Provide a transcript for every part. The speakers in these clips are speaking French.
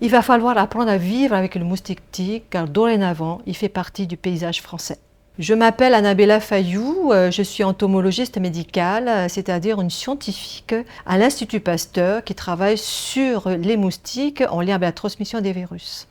Il va falloir apprendre à vivre avec le moustique tigre car dorénavant, il fait partie du paysage français. Je m'appelle Annabella Fayou, je suis entomologiste médicale, c'est-à-dire une scientifique à l'Institut Pasteur qui travaille sur les moustiques en lien avec la transmission des virus.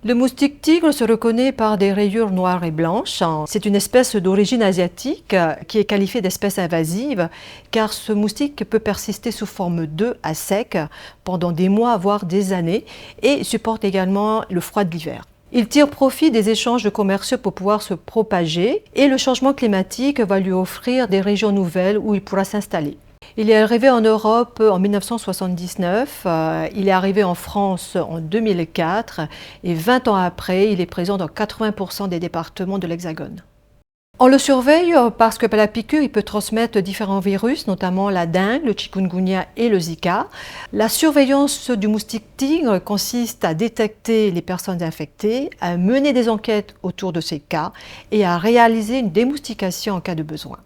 Le moustique tigre se reconnaît par des rayures noires et blanches. C'est une espèce d'origine asiatique qui est qualifiée d'espèce invasive car ce moustique peut persister sous forme d'œuf à sec pendant des mois voire des années et supporte également le froid de l'hiver. Il tire profit des échanges commerciaux pour pouvoir se propager et le changement climatique va lui offrir des régions nouvelles où il pourra s'installer. Il est arrivé en Europe en 1979, il est arrivé en France en 2004 et 20 ans après, il est présent dans 80% des départements de l'Hexagone. On le surveille parce que par la piqûre, il peut transmettre différents virus, notamment la dengue, le chikungunya et le Zika. La surveillance du moustique tigre consiste à détecter les personnes infectées, à mener des enquêtes autour de ces cas et à réaliser une démoustication en cas de besoin.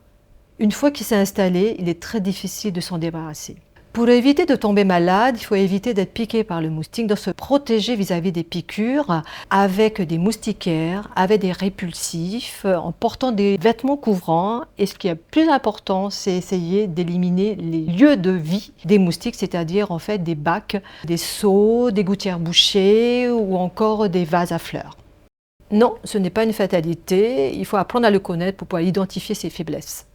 Une fois qu'il s'est installé, il est très difficile de s'en débarrasser. Pour éviter de tomber malade, il faut éviter d'être piqué par le moustique, de se protéger vis-à-vis des piqûres avec des moustiquaires, avec des répulsifs, en portant des vêtements couvrants. Et ce qui est plus important, c'est essayer d'éliminer les lieux de vie des moustiques, c'est-à-dire en fait des bacs, des seaux, des gouttières bouchées ou encore des vases à fleurs. Non, ce n'est pas une fatalité, il faut apprendre à le connaître pour pouvoir identifier ses faiblesses.